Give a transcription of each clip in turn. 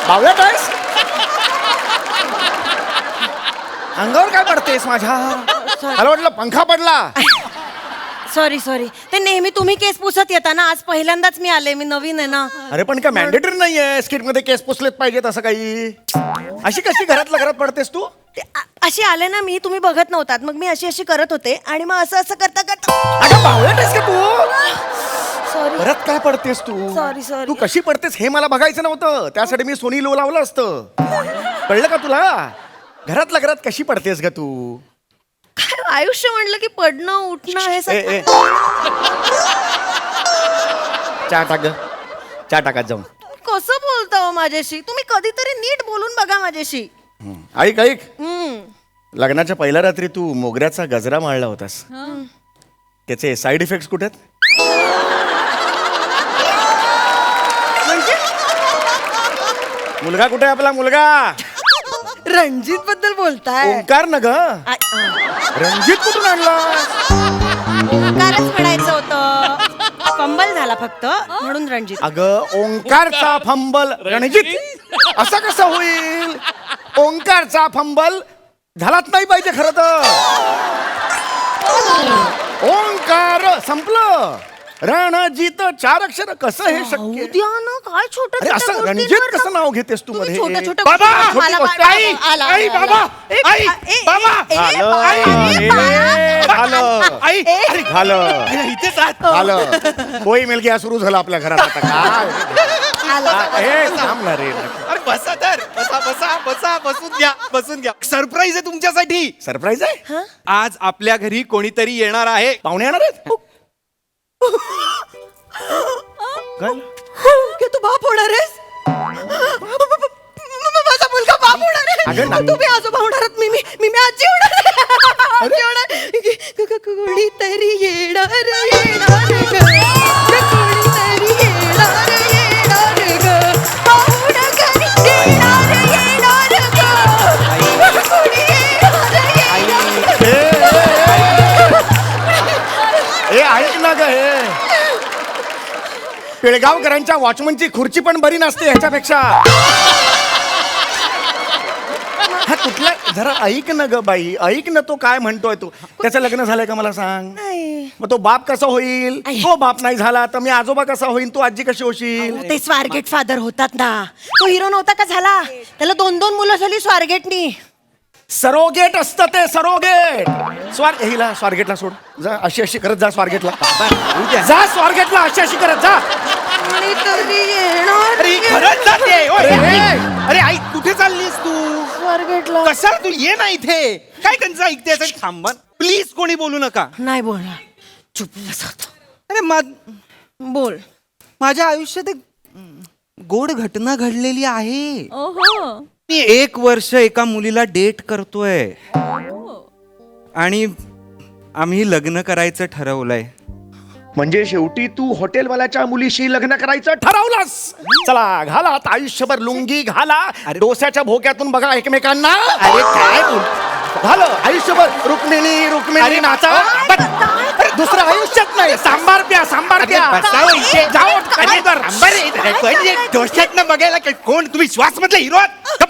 बावळट आहेस? अंगावर काय पडतेस माझ्या? मला वाटलं पंखा पडला. सॉरी सॉरी, ते नेहमी तुम्ही केस पुसत येता ना, आज पहिल्यांदाच मी आले, मी नवीन आहे ना. अरे पण काय मॅन्डेटरी नाहीये स्किट मध्ये केस पुसलेत पाहिजेत असं काही. अशी कशी घरातल्या घरात पडतेस तू? अशी आले ना मी, तुम्ही बघत नव्हतात, मग मी अशी अशी करत होते आणि मग असं असं करता करता. अगं बावळट आहेस का तू? सॉरी परत काय पडतेस तू? Sorry, sorry. तू कशी पडतेस हे मला बघायचं नव्हतं, त्यासाठी मी सोनी लो लावलं असतं. कळलं का तुला? घरातल्या घरात कशी पडतेस ग तू? काय आयुष्य म्हणलं की पडणं उठणं हे ए, सगळं. ए. चहा टाक ग, चहा टाकात जाऊन. कसं बोलता हो माझ्याशी? तुम्ही कधीतरी नीट बोलून बघा माझ्याशी. ऐक ऐक, हम्म. लग्नाच्या पहिल्या रात्री तू मोगऱ्याचा गजरा माळला होतास, त्याचे साईड इफेक्ट्स कुठे आहेत? म्हणजे मुलगा कुठे आहे आपला मुलगा? रणजित बद्दल बोलताय? ओंकार न ग. रणजित कुठून आणला? ओंकारच म्हणायचं होतं, फंबल झाला फक्त म्हणून रणजित. अगं ओंकारचा फंबल रणजित असं कसं होईल? ओंकारचा फंबल झालाच नाही पाहिजे खरं तर. ओंकार संपलं, रणजित 4 अक्षर, कसं हे शक्य? द्या ना, काय छोटं अरे असं रणजित कसं नाव घेतेस तू मध्ये? छोटं छोटं बाबा! छोटी गोष्ट आहे. आई बाबा! आई बाबा! आई झालं इथेच आहात. झालं, कोई मिल गया सुरू झालं आपल्या घरात आता. काय हे थांब ना रे. अरे बसा तर, बसा बसा बसा, बसून घ्या. सरप्राईज आहे तुमच्यासाठी. सरप्राईज आहे? आज आपल्या घरी कोणीतरी येणार आहे. पाहुणे येणार आहेत? काय? की तू बाप होणार आहेस? माझा मुलगा बाप होणार आहे. अगं नाही. तुम्ही आजोबा होणार आहात, मी आजी होणार आहे. आजी होणार. कोणीतरी येणार येणार ग, कोणीतरी येणार येणार ग, पाहुणा घरी येणार येणार ग, कोणी येणार येणार. हे ऐक ना ग, हे पिळगावकरांच्या वॉचमनची खुर्ची पण बरी नसते ह्याच्यापेक्षा. हा कुठला, जरा ऐक ना ग बाई, ऐक ना, तो काय म्हणतोय तू? त्याचं लग्न झालंय का मला सांग? नाही. मग तो बाप कसा होईल? तो बाप नाही झाला तर मी आजोबा कसा होईल? तू आजी कशी होशील? ते स्वारगेट फादर होतात ना. तो हिरो नव्हता का झाला? त्याला 2-2 मुलं झाली स्वारगेटनी. सरोगेट असतं ते, सरोगेट. हिला स्वारगेटला सोड, जा अशी अशी करत जा स्वारगेटला. जा स्वारगेटला अशी अशी करत जा. कोणीतरी येणार अरे खरंच जाते. ओय, अरे. अरे आई कुठे चाललीस तू? स्वारगेटला. कशाला तू ये ना इथे? काय त्यांचं ऐकतेस? थांबा प्लीज, कोणी बोलू नका. नाही बोलणार, चुप बसत. अरे बोल. माझ्या आयुष्यात एक गोड घटना घडलेली आहे. मी 1 वर्ष एका मुलीला डेट करतोय आणि आम्ही लग्न करायचं ठरवलंय. म्हणजे शेवटी तू हॉटेलवाल्याच्या मुलीशी लग्न करायचं ठरवलंस? चला घाला आता आयुष्यभर लुंगी घाला, डोस्याच्या भोक्यातून बघा एकमेकांना. अरे काय बोल, झालं आयुष्यभर रुक्मिणी रुक्मिणी अरे नाचा. अरे दुसरं आयुष्यात नाही. सांबार प्या, सांबार प्या. बसावं इथे. जाओ, अरे डोशातनं बघायला काय कोण तुम्ही? श्वास मधले हिरो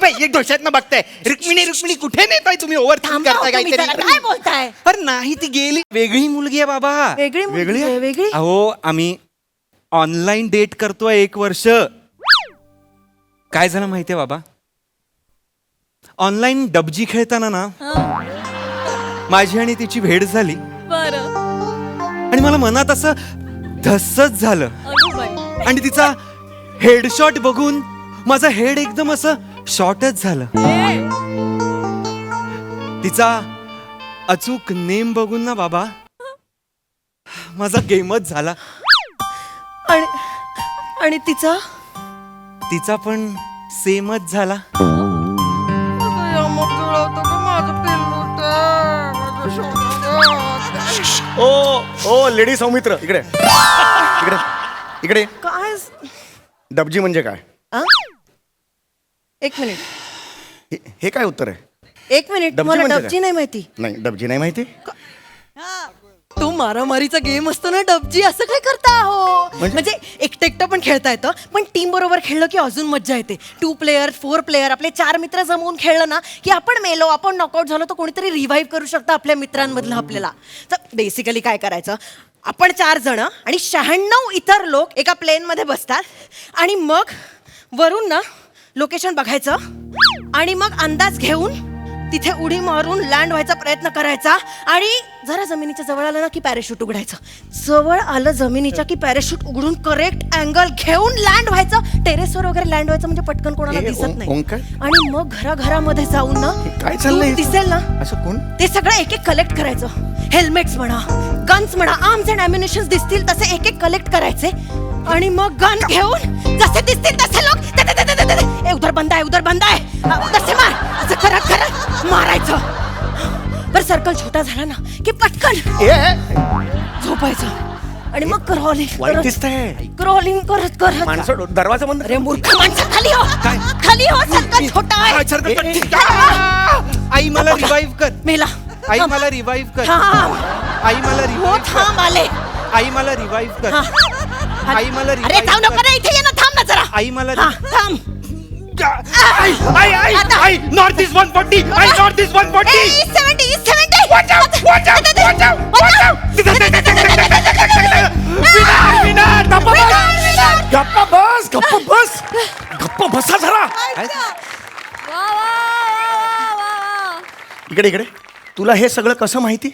एक डोशातनं बघताय. रुक्मिणी रुक्मिणी कुठे नेताय तुम्ही? ओव्हर थिंक करताय तुम्ही जरा काहीतरी. काय बोलताय? अरे नाही, ती गेली. वेगळी मुलगी आहे बाबा. वेगळी वेगळी आहे? वेगळी. अहो आम्ही ऑनलाईन डेट करतोय 1 वर्ष. काय झालं माहितीये बाबा, ऑनलाईन डबजी खेळताना ना माझी आणि तिची भेट झाली आणि मला मनात असं धस्सच झालं आणि तिचा हेडशॉट बघून माझं हेड एकदम असं शॉर्टच झालं. तिचा अचूक नेम बघून ना बाबा माझा गेमच झाला. आणि तिचा तिचा पण सेमच झाला. ओ लेडी सौमित्र, इकडे इकडे इकडे. काय? डबजी म्हणजे काय? आ? एक मिनिट, हे काय उत्तर आहे? एक मिनिट. डबजी मला म्हणजे डबजी नाही माहिती. नाही, डबजी नाही माहिती. तो मारामारीचा गेम असतो ना डबजी, असं काय करता हो? म्हणजे एकटं एकटं पण खेळता येतं, पण टीम बरोबर खेळलं की अजून मज्जा येते. 2 प्लेयर 4 प्लेयर आपले 4 मित्र जमवून खेळलं ना की आपण मेलो, आपण नॉकआउट झालो तर कोणीतरी रिव्हाइव्ह करू शकतं आपल्या मित्रांमधलं आपल्याला. तर बेसिकली काय करायचं, आपण 4 जण आणि 96 इतर लोक एका प्लेन मध्ये बसतात आणि मग वरून ना लोकेशन बघायचं आणि मग अंदाज घेऊन तिथे उडी मारून लँड व्हायचा प्रयत्न करायचा आणि जरा जमिनीच्या जवळ आलं ना की पॅराशूट उघडायचं. जवळ आलं जमिनीच्या की पॅराशूट उघडून करेक्ट अँगल घेऊन लँड व्हायचं. टेरेसवर वगैरे लँड व्हायचं म्हणजे पटकन कोणाला दिसत नाही. आणि मग घराघरामध्ये जाऊन ना काय चाललंय दिसेल ना असं कोण ते सगळं एक एक कलेक्ट करायचं. हेल्मेट्स म्हणा, गन्स म्हणा, आर्म्स अँड ॲम्युनिशन्स दिसतील तसे एक एक कलेक्ट करायचे आणि मग गन घेऊन जसे दिसतील तसे लोक उधर बंद आहे, उधर बंद आहे, तसे मार, असं करत करत मारायचं. बरं सर्कल छोटा झाला ना की पटकन झोपायचं आणि मग वाईट दिसतंय. क्रॉलिंग करत करत माणसं दरवाजा बंद. अरे मूर्ख माणसं, खाली हो, खाली हो, सर्कल छोटा आहे. आई मला रिवाईव्ह कर. मेला. आई मला रिवाईव्ह कर. थांब. आई मला हो रिवाईव्ह थांब आले. आई मला रिवाईव्ह कर. आई मला अरे revive थांब नको कर. रे, इथे ये ना, थांब ना जरा. आई मला हा, थांब. आई नॉर्थ ईस्ट 140. आई north east 140. 70. Watch out, watch out, watch out, watch out. विनार, गप्पा बस, गप्पा बस, गप्पा बसा जरा. इकडे इकडे, तुला हे सगळं कसं माहिती?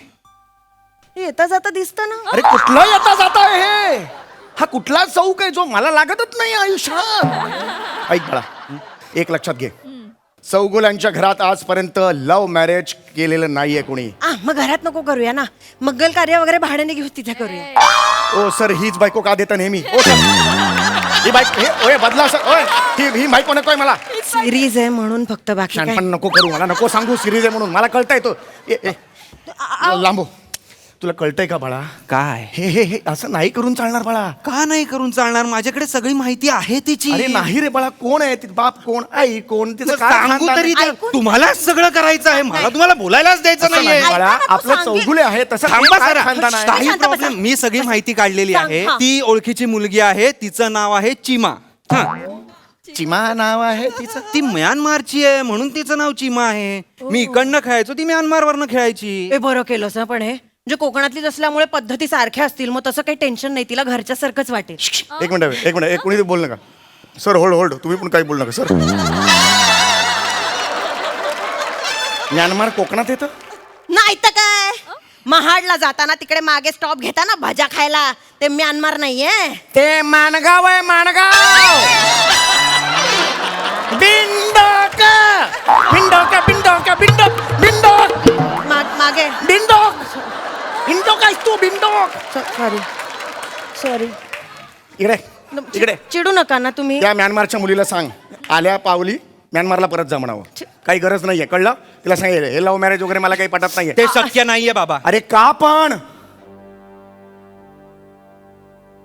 येता जाता दिसत ना. अरे कुठला येता जाता हे? हा कुठला चौक आहे जो मला लागतच नाही आयुष्यात? ऐक बाळा, एक लक्षात घे, चौगुलांच्या घरात आजपर्यंत लव्ह मॅरेज केलेलं नाहीये कोणी. मग घरात नको करूया ना, मंगल कार्य वगैरे भाड्याने घेऊ, तिथे करूया. ओ सर, हीच बायको का देता नेहमी? ओ सर, ही बायको, हे ओय बदला सर. ओय ही बायको नकोय मला. सिरीज आहे म्हणून फक्त, बाकी काय. पण नको करू, मला नको सांगू सिरीज आहे म्हणून. मला कळतंय तो. लांबो, तुला कळतंय का बाळा? काय हे हे हे असं नाही करून चालणार बाळा. का नाही करून चालणार? माझ्याकडे सगळी माहिती आहे तिची. अरे नाही रे बाळा, कोण आहे ती? बाप कोण, आई कोण, तिचं काय सांगू खानदान तरी आहे? ते. तुम्हालाच सगळं करायचं आहे, मला तुम्हाला बोलायलाच द्यायचं असं नाहीये. नाही बाळा, ऐका ना, आपलं सांगेन. चौगुले आहे तसं थांबा काय जरा. खानदान आहे? काही शांत बसा. प्रॉब्लेम, मी सगळी माहिती काढलेली सांग, आहे. हा. ती ओळखीची मुलगी आहे, तिचं नाव आहे चिमा. चिमा नाव आहे तिचं. ती म्यानमारची आहे म्हणून तिचं नाव चिमा आहे. मी इकडनं खेळायचो, ती म्यानमार वरनं खेळायची. हे बरं केलंस ना, पण हे म्हणजे कोकणातलीच असल्यामुळे पद्धती सारख्या असतील, मग तसं काही टेन्शन नाही, तिला घरच्या सारखंच वाटेल. एक मिनिट कोणी बोल नका सर. होल्ड, तुम्ही पण काही बोल नका सर. म्यानमार कोकणात येतं? नाही तर काय, महाडला जाताना तिकडे मागे स्टॉप घेता ना भाज्या खायला, ते म्यानमार नाहीये, ते माणगाव आहे, माणगाव. बिंडोक बिंडोक बिंडोक बिंडोक बिंडोक मागे. बिंडोक बिंडोक आहेस तू, बिंडोक. सॉरी इकडे चिडू नका ना तुम्ही. त्या म्यानमारच्या मुलीला सांग, आल्या पावली म्यानमारला परत जा म्हणावं. काही गरज नाहीये, कळलं? तिला सांग हे लव्ह मॅरेज वगैरे मला काही पटत नाहीये. ते शक्य नाहीये बाबा. अरे का पण?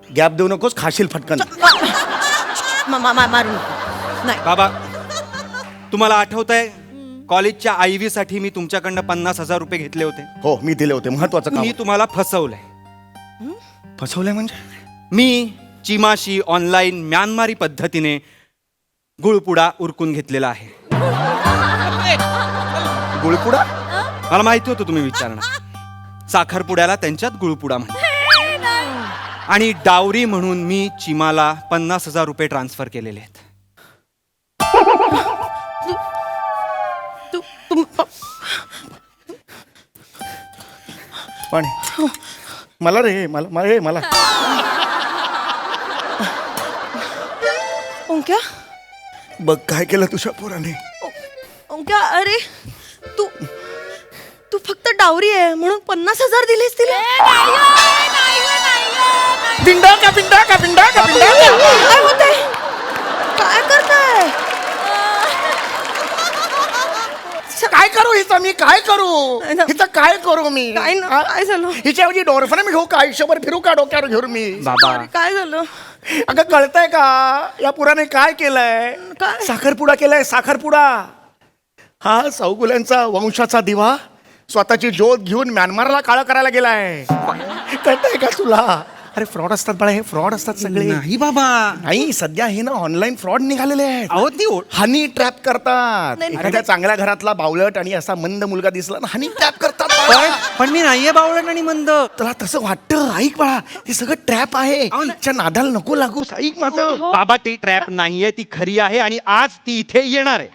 गॅप देऊ नकोस, खाशील फटकन. मारू नाही. बाबा, तुम्हाला आठवतंय कॉलेजच्या आयव्ही साठी मी तुमच्याकडनं 50,000 रुपये घेतले होते. हो, मी दिले होते, महत्वाचं काम. मी तुम्हाला फसवलंय. फसवलंय म्हणजे? मी चिमाशी ऑनलाईन म्यानमारी पद्धतीने गुळपुडा उरकून घेतलेला आहे. गुळपुडा? मला माहिती होतं तुम्ही विचारणार. साखरपुड्याला त्यांच्यात गुळपुडा म्हणतात. आणि डावरी म्हणून मी चिमाला 50,000 रुपये ट्रान्सफर केलेले आहेत. पण मला रे, मला ओंक्या, बघ काय केलं तुझ्या पोराने. ओंक्या, अरे तू फक्त डावरी आहे म्हणून 50,000 दिलेस तिला? बिंडोका बिंडोका बिंडोका बिंडोका. काय होतंय? काय करताय? काय करू हिचं मी? काय करू हिचं? काय करू मी? काय झालं? हिच्याऐवजी डॉल्फिन मी घेऊ का? आयुष्यभर फिरू का डोक्यावर घेऊन मी? बाबा, काय झालं? अगं कळतंय का या पुराने काय केलंय? काय? साखरपुडा केलाय, साखरपुडा. हा चौगुल्यांचा वंशाचा दिवा स्वतःची ज्योत घेऊन म्यानमारला काळं करायला गेलाय. कळतंय का तुला? अरे फ्रॉड असतात बाळा, हे फ्रॉड असतात सगळे. नाही बाबा. नाही, सध्या हे ना ऑनलाईन फ्रॉड निघालेले आहेत. अहो ती हनी ट्रॅप करतात. नाही, एखाद्या चांगल्या घरातला बावळट आणि असा मंद मुलगा दिसला ना, हनी ट्रॅप करतात पण बाळा. पण मी नाहीये बावळट आणि मंद. तुला तसं वाटतं? ऐक बाळा, हे सगळं ट्रॅप आहे. अहो, त्या नादाला नको लागू. ऐक माझं. बाबा ती ट्रॅप नाहीये, ती खरी आहे आणि आज ती इथे येणार आहे.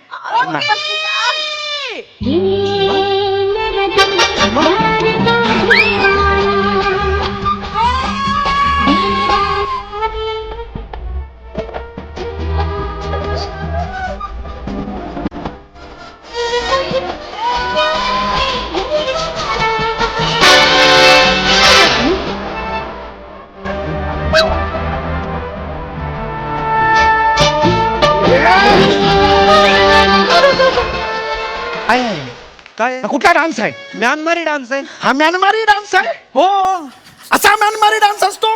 काय कुठला डान्स आहे? म्यानमारी डान्स आहे. हा म्यानमारी डान्स आहे? हो. असा म्यानमारी डान्स असतो?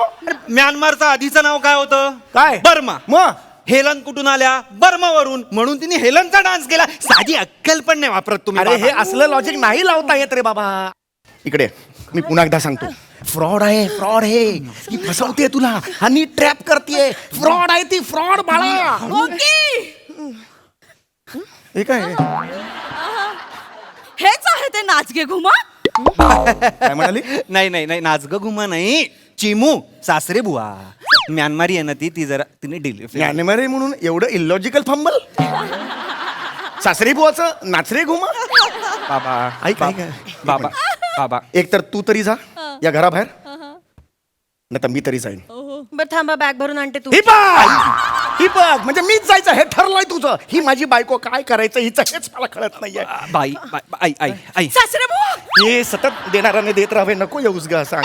म्यानमारचं आधीचं नाव काय होतं? काय? बर्मा. मग हेलन कुठून आल्या? बर्मावरून. म्हणून तिने हेलनचा डान्स केला. साधी अक्कल पण नाही वापरत तुम्ही. अरे हे बाबा. असलं लॉजिक नाही लावता येत रे बाबा. इकडे मी पुन्हा एकदा सांगतो, फ्रॉड आहे, फ्रॉड आहे. ही फसवते तुला, आणि ट्रॅप करते. फ्रॉड आहे ती, फ्रॉड बाळा. हे काय? हेच आहे ते नाचगे घुमा. काय म्हणाली? नाही नाही नाही, नाचग घुमा नाही, चिमू सासरे बुवा. म्यानमारी आहे ना ती जरा तिने डिली. म्यानमारी म्हणून एवढं इलॉजिकल फंबल? सासरी बुवाचं नाचरे घुमा? बाबा ऐक, ऐक. बाबा बाबा एक तर तू तरी जा या घराबाहेर, नाही तर मी तरी जाईन. बरं थांबा, बॅग भरून आणते तू. ही बघ, ही बघ, म्हणजे मीच जायचं हे ठरलंय तुझं. ही माझी बायको, काय करायचं हिचं हेच मला कळत नाहीये. बाई आई आई आई. सासरे बुवा. हे सतत देणाराने देत राहावे, नको येऊस ग सांग.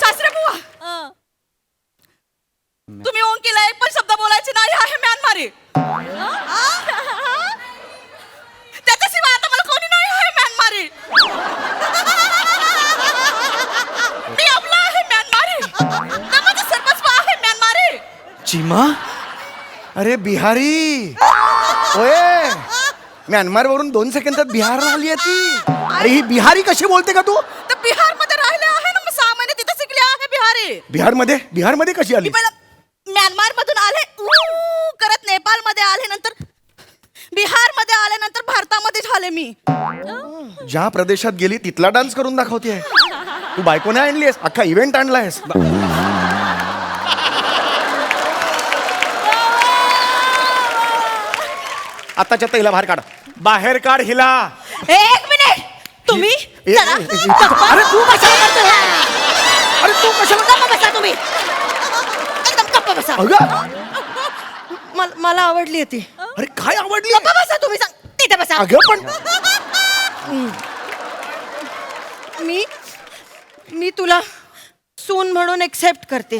सासरे बुवा, तुम्ही ओंकीला एक पण शब्द बोलायचे नाही आहे म्यानमारी. त्याच्याशिवाय आता मला कोणी नाही आहे म्यानमारी. मी आपला आहे म्यानमारी. ते माझं सर्वस्व आहे म्यानमारी. चिमा. अरे बिहारी ओए, म्यानमार वरून 2 सेकंदात बिहारला आली आहे ती. अरे ही बिहारी कशी बोलते का तू? तर बिहार मध्ये राहिले आहे ना, मग 6 महिने तिथे शिकले आहे बिहारी. बिहारमध्ये कशी आली? मी पहिला म्यानमार मधून आले करत नेपाळ मध्ये आले, नंतर बिहार मध्ये आले, नंतर भारतामध्ये झाले मी. ज्या प्रदेशात गेली तिथला डान्स करून दाखवते. तू बायको नाही आणलीस, अख्खा इव्हेंट आणलायस. आताच्या हिला बाहेर काढ, बाहेर काढ हिला. एक मिनिट, तुम्ही जरा अरे तू कशाला करते? अरे तू कशाला? गप्प बसा तुम्ही, एकदम गप्प बसा. अगं, मला आवडली ती. अरे काय आवडली? गप्प बसा तुम्ही, तिथे बसा. अगं पण मी तुला सून म्हणून एक्सेप्ट करते.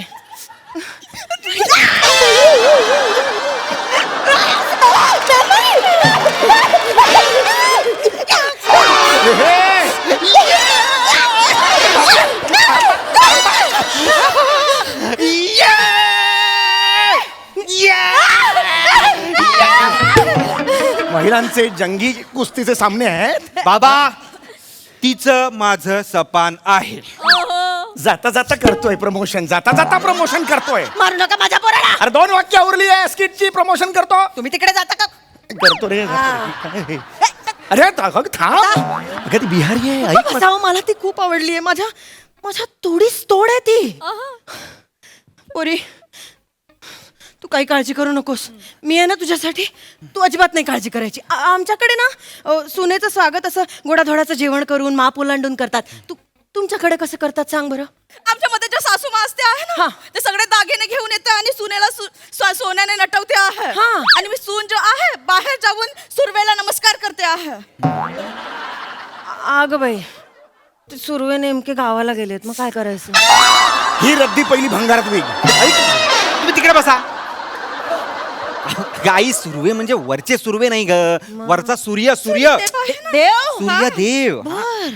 महिलांचे जंगी कुस्तीचे सामने आहेत. बाबा तिचं माझं सपान आहे. जाता जाता करतोय प्रमोशन, जाता जाता प्रमोशन करतोय. मारू नका माझ्या पोराला. अरे 2 वाक्य उरली आहे, स्किटची प्रमोशन करतो. तुम्ही तिकडे जाता का? करतो रे. अरे अगं थांब, अगं ती बिहारी आहे. ऐक माझं. बसावं, मला ती खूप आवडली आहे. माझ्या तोडीस तोड आहे ती. पोरी, तू काही काळजी करू नकोस. मी आहे ना तुझ्यासाठी. तू अजिबात नाही काळजी करायची. आमच्याकडे ना सुनेचं स्वागत असं गोडाधोडाचं जेवण करून, माप ओलांडून करतात. तुमच्याकडे कसं करतात सांग बरं? आमच्या मध्ये ज्या सासू मासते आहे ना, ते सगळे दागिने घेऊन येते आणि सुनेला सोन्याने नटवते आहे. आणि मी सून जो आहे बाहेर जाऊन सुरवेला नमस्कार करते आहे. अग बाई, ते सुरवे नेमके गावाला गेलेत, मग काय करायचं? ही रद्दी पहिली भंगारात वेग. तुम्ही तिकडे बसा. गाई सुर्वे म्हणजे वरचे सुर्वे नाही ग, वरचा सूर्य सूर्य देव सूर्य देव.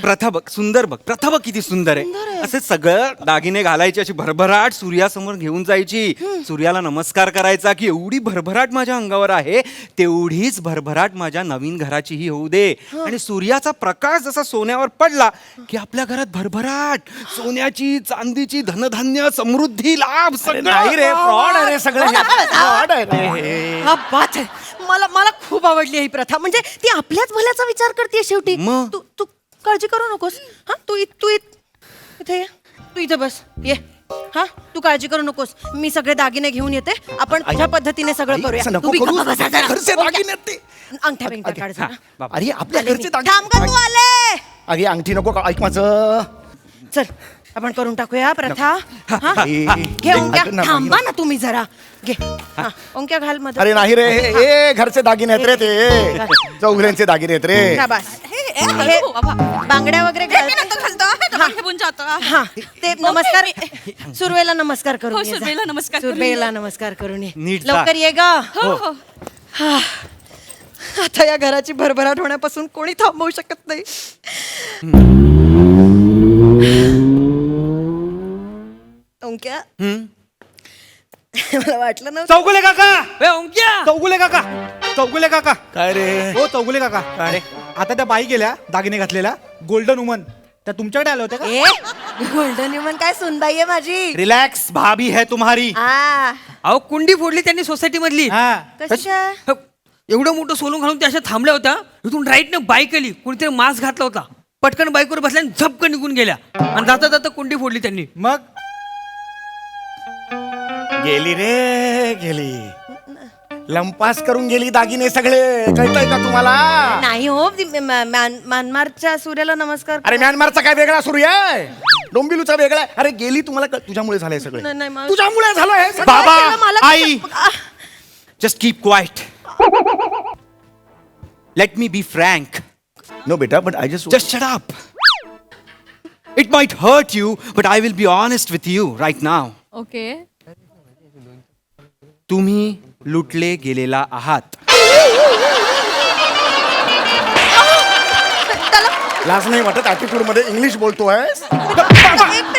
प्रथा बघ, सुंदर बघ, प्रथा बघ किती सुंदर आहे. असे सगळं दागिने घालायचे, अशी भरभराट सूर्यासमोर घेऊन जायची, सूर्याला नमस्कार करायचा की एवढी भरभराट माझ्या अंगावर आहे तेवढीच भरभराट माझ्या नवीन घराचीही होऊ दे. आणि सूर्याचा प्रकाश जसा सोन्यावर पडला की आपल्या घरात भरभराट, सोन्याची, चांदीची, धनधान्य, समृद्धी, लाभ सगळं. नाही रे, फ्रॉड आहे रे सगळं हे. फ्रॉड आहे रे हे. हा बात आहे. मला खूप आवडली ही प्रथा. म्हणजे ती आपल्याच भल्याचा विचार करते शेवटी. मग? तू काळजी करू नकोस. हा तू इथे ये. तू इथे बस ये. हा तू काळजी करू नकोस. मी सगळे दागिने घेऊन येते. आपण तुझ्या पद्धतीने सगळं आई, करूया. असं नको तू बी करू. गप्पा बसा जरा. घरचे ओके. दागिने ते. अंगठ्या बिंगठ्या काढ जरा. अरे आपल्या आले घरचे मी. थांब ग, तू आले. अगे अंगठी नको का? ऐक माझं. चल आपण करून टाकूया प्रथा. हा? ए, घे ओंक्या. ऐक ना, थांबा ना तुम्ही जरा. घे हा, ओंक्या घाल मदत. अरे नाही रे, हे घरचे दागिने आहेत रे ते. चौघड्यांचे दागिने आहेत रे. शाबास. हे बांगड्या वगैरे घालते. हा ते नमस्कार सुरवेला नमस्कार करून ये जा. सुरवेला नमस्कार करून सुरवेला नमस्कार करून ये. नीट जा. लवकर ये ग. हो. हा. आता या घराची भरभराट होण्यापासून कोणी थांबवू शकत नाही. ओंक्या मला वाटलं नव्हतं. चौगुले काका, ए, ओंक्या चौगुले काका, चौगुले काका. काय रे हो चौगुले काका काय? आता त्या बाई गेल्या दागिने घातलेल्या गोल्डन वुमन त्या तुमच्याकडे आल्या होत्या का ए गोल्डन वुमन काय सुनबाई आहे माझी. रिलॅक्स, भाभी है तुम्हारी. आ अहो कुंडी फोडली त्यांनी सोसायटी मधली. हा कशी काय? हो, एवढं मोठं सोलून घालून त्या अशा थांबल्या होत्या. इथून राईट न बाईक आली, कोणीतरी मास्क घातला होता, पटकन बाईकवर बसल्या आणि झपकन निघून गेल्या. आणि जाता जाता कुंडी फोडली त्यांनी. मग गेली रे गेली. लंपास करून गेली दागिने सगळे. कळतंय का तुम्हाला? नाही हो ती म्यानमारच्या सूर्याला नमस्कार. अरे म्यानमारचा काय वेगळा सूर्य आहे, डोंबिवलीचा वेगळा आहे. अरे गेली तुम्हाला तुझ्यामुळे झालंय सगळे. नाही, नाही, तुझ्यामुळे झालंय हे सगळं. बाबा, केलं मला? आई, just keep quiet. Let me be frank. No बेटा, but I just Just shut up. It might hurt you, but I will be honest with you right now. Okay. तुम्ही लुटले गेलेला आहात. लाज नाही वाटत ऍटिट्यूड मध्ये इंग्लिश बोलतोय. एक मिनिट.